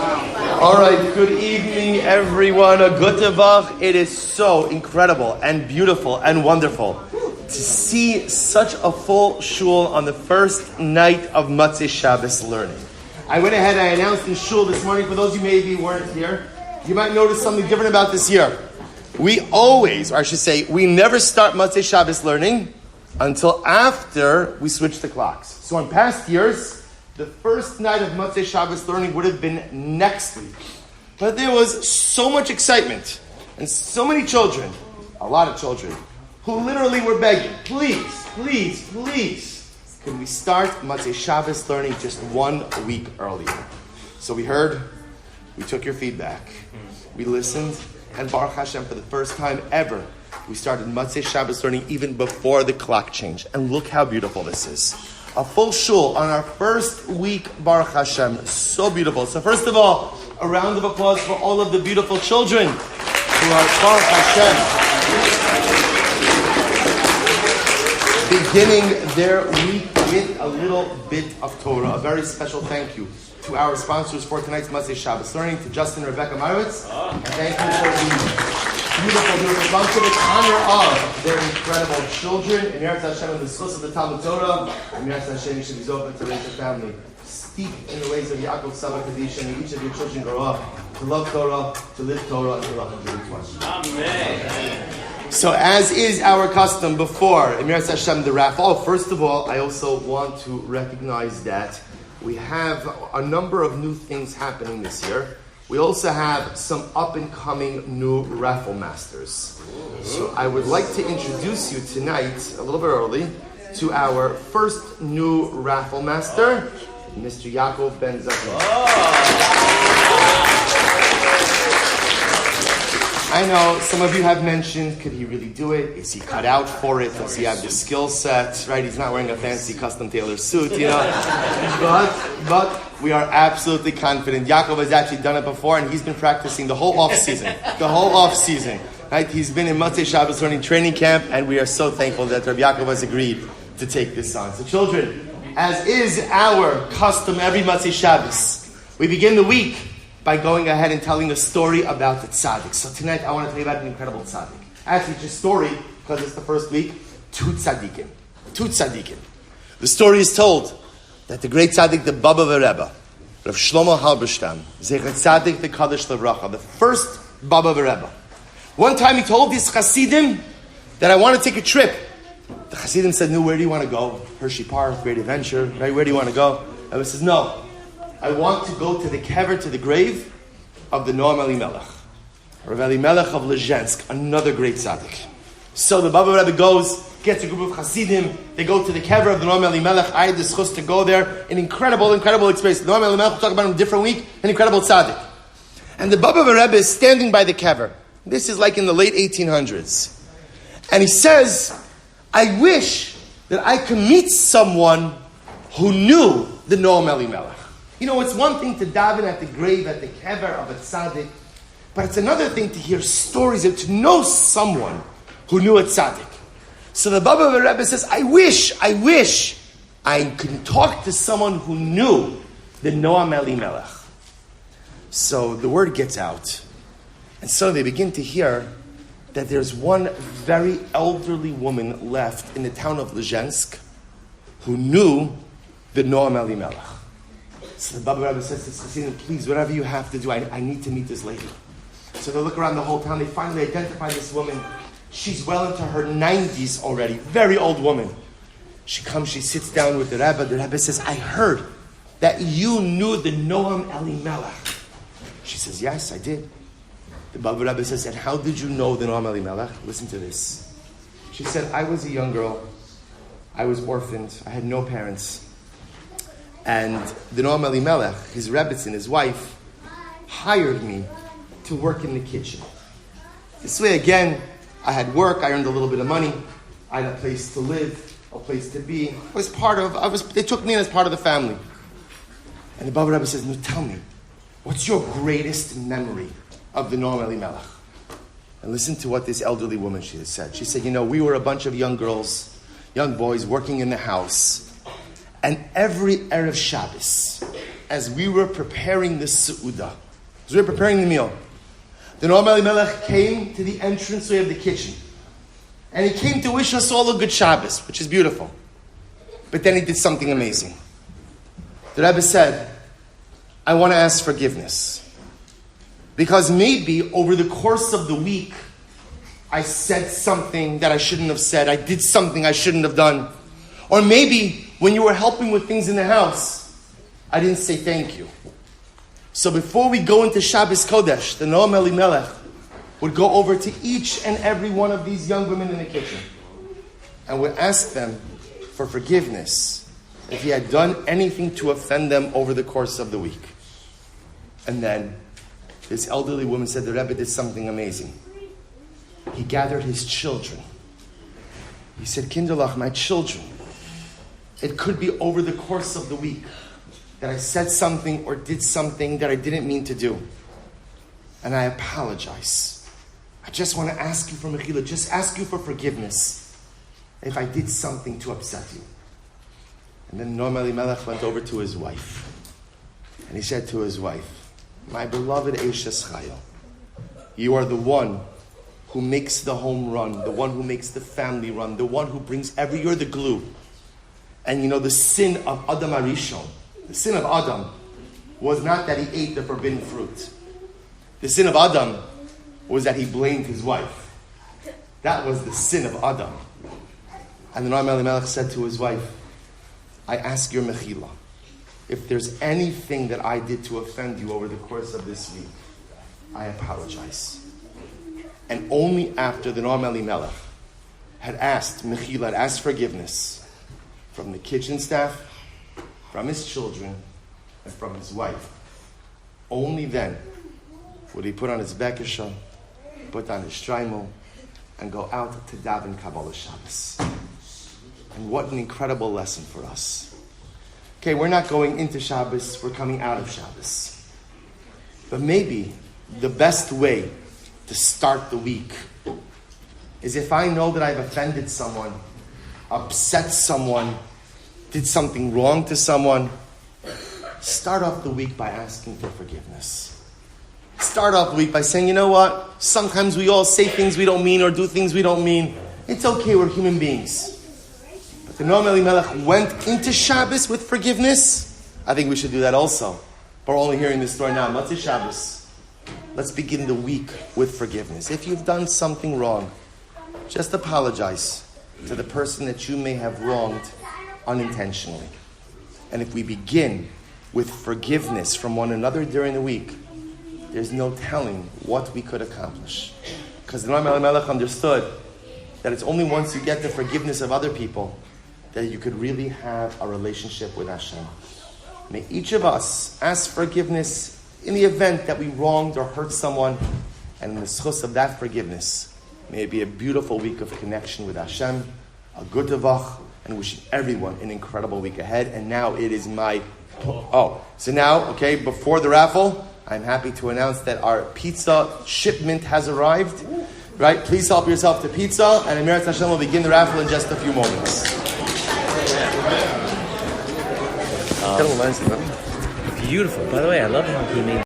All right, good evening, everyone. A gute Tag. It is so incredible and beautiful and wonderful to see such a full shul on the first night of Motzai Shabbos learning. I went ahead and I announced in shul this morning, for those of you maybe weren't here, you might notice something different about this year. We always, or I should say, we never start Motzai Shabbos learning until after we switch the clocks. So in past years, the first night of Motzai Shabbos learning would have been next week. But there was so much excitement and so many children, a lot of children, who literally were begging, please, can we start Motzai Shabbos learning just 1 week earlier? So we heard, we took your feedback, we listened, and Baruch Hashem, for the first time ever, we started Motzai Shabbos learning even before the clock change. And look how beautiful this is. A full shul on our first week, Baruch Hashem. So beautiful. So first of all, a round of applause for all of the beautiful children who are, Baruch Hashem, beginning their week with a little bit of Torah. A very special thank you to our sponsors for tonight's Motzai Shabbos learning, to Justin and Rebecca Marowitz. And thank you for the beautiful sponsor in honor of their incredible children. In Yeretz Hashem, in the schus of the Talmud Torah, in Yeretz Hashem, you should be open to raise a family steeped in the ways of Yaakov Saba Kaddish, and each of your children grow up to love Torah, to live Torah, and to love Torah. Amen. So as is our custom before, in Yeretz Hashem, the raffle. First of all, I also want to recognize that we have a number of new things happening this year. We also have some up-and-coming new raffle masters. So I would like to introduce you tonight, a little bit early, to our first new raffle master, Mr. Yaakov Ben Zakir. I know some of you have mentioned, could he really do it? Is he cut out for it? Does he have the skill set? Right? He's not wearing a fancy custom tailored suit, you know. But we are absolutely confident. Yaakov has actually done it before, and he's been practicing the whole off season. Right? He's been in Motzai Shabbos learning training camp, and we are so thankful that Rabbi Yaakov has agreed to take this on. So children, as is our custom every Motzai Shabbos, we begin the week by going ahead and telling a story about the tzaddik. So tonight I want to tell you about an incredible tzaddik. Actually, it's a story, because it's the first week, two tzaddikim. The story is told that the great tzaddik, the Baba Rebbe, Rav Shlomo Halberstam, Zecher Tzaddik the Kaddish Levracha, the first Baba Rebbe. One time he told his Hasidim that I want to take a trip. The Hasidim said, no, where do you want to go? Hershey Park, Great Adventure, right? Where do you want to go? And he says, no. I want to go to the kever, to the grave of the Noam Elimelech. Rav Elimelech of Lezhensk, another great tzaddik. So the Baba Rebbe goes, gets a group of Hasidim, they go to the kever of the Noam Elimelech. I had the schus to go there. An incredible experience. The Noam Elimelech, we'll talk about him in a different week, an incredible tzaddik. And the Baba Rebbe is standing by the kever. This is like in the late 1800s. And he says, I wish that I could meet someone who knew the Noam Elimelech. You know, it's one thing to daven at the grave, at the kever of a tzaddik, but it's another thing to hear stories and to know someone who knew a tzaddik. So the Baba Rebbe says, I wish I could talk to someone who knew the Noam Elimelech. So the word gets out, and so they begin to hear that there's one very elderly woman left in the town of Lezhensk who knew the Noam Elimelech. So the Baba Rebbe says to Chassidim, please, whatever you have to do, I need to meet this lady. So they look around the whole town, they finally identify this woman. She's well into her 90s already, very old woman. She comes, she sits down with the Rebbe. The Rebbe says, I heard that you knew the Noam Elimelech. She says, yes, I did. The Baba Rebbe says, and how did you know the Noam Elimelech? Listen to this. She said, I was a young girl. I was orphaned. I had no parents. And the Noam Elimelech, his Rebbetzin, his wife, hired me to work in the kitchen. This way, again, I had work, I earned a little bit of money, I had a place to live, a place to be. They took me in as part of the family. And the Baba Rebbe says, no, tell me, what's your greatest memory of the Noam Elimelech? And listen to what this elderly woman she has said. She said, we were a bunch of young girls, young boys working in the house. And every Erev Shabbos, as we were preparing the Seudah, as we were preparing the meal, the Noam Elimelech came to the entranceway of the kitchen. And he came to wish us all a good Shabbos, which is beautiful. But then he did something amazing. The Rebbe said, I want to ask forgiveness. Because maybe over the course of the week, I said something that I shouldn't have said. I did something I shouldn't have done. Or maybe when you were helping with things in the house, I didn't say thank you. So before we go into Shabbos Kodesh, the Noam Elimelech would go over to each and every one of these young women in the kitchen and would ask them for forgiveness if he had done anything to offend them over the course of the week. And then this elderly woman said the Rebbe did something amazing. He gathered his children. He said, Kinderlach, my children, it could be over the course of the week that I said something or did something that I didn't mean to do. And I apologize. I just want to ask you for mechila, just ask you for forgiveness if I did something to upset you. And then Noam Elimelech went over to his wife. And he said to his wife, my beloved Eishes Chayil, you are the one who makes the home run, the one who makes the family run, the one who brings you're the glue. And you know, the sin of Adam Arishon, the sin of Adam was not that he ate the forbidden fruit. The sin of Adam was that he blamed his wife. That was the sin of Adam. And the Noam Elimelech said to his wife, I ask your mechila. If there's anything that I did to offend you over the course of this week, I apologize. And only after the Noam Elimelech had asked mechila, had asked forgiveness from the kitchen staff, from his children, and from his wife, only then would he put on his bekisha, put on his shtreimel, and go out to daven Kabbalah Shabbos. And what an incredible lesson for us. Okay, we're not going into Shabbos, we're coming out of Shabbos. But maybe the best way to start the week is if I know that I've offended someone, upset someone, did something wrong to someone, start off the week by asking for forgiveness. Start off the week by saying, you know what? Sometimes we all say things we don't mean or do things we don't mean. It's okay, we're human beings. But the Noam Elimelech went into Shabbos with forgiveness. I think we should do that also. But we're only hearing this story now. Motzai Shabbos. Let's begin the week with forgiveness. If you've done something wrong, just apologize to the person that you may have wronged unintentionally. And if we begin with forgiveness from one another during the week, there's no telling what we could accomplish. Because the Noam Elimelech understood that it's only once you get the forgiveness of other people that you could really have a relationship with Hashem. May each of us ask forgiveness in the event that we wronged or hurt someone, and in the schus of that forgiveness, may it be a beautiful week of connection with Hashem, a good tavach, and wishing everyone an incredible week ahead. And now it is before the raffle, I'm happy to announce that our pizza shipment has arrived. Right? Please help yourself to pizza, and Emirat Hashem will begin the raffle in just a few moments. Beautiful. By the way, I love how he made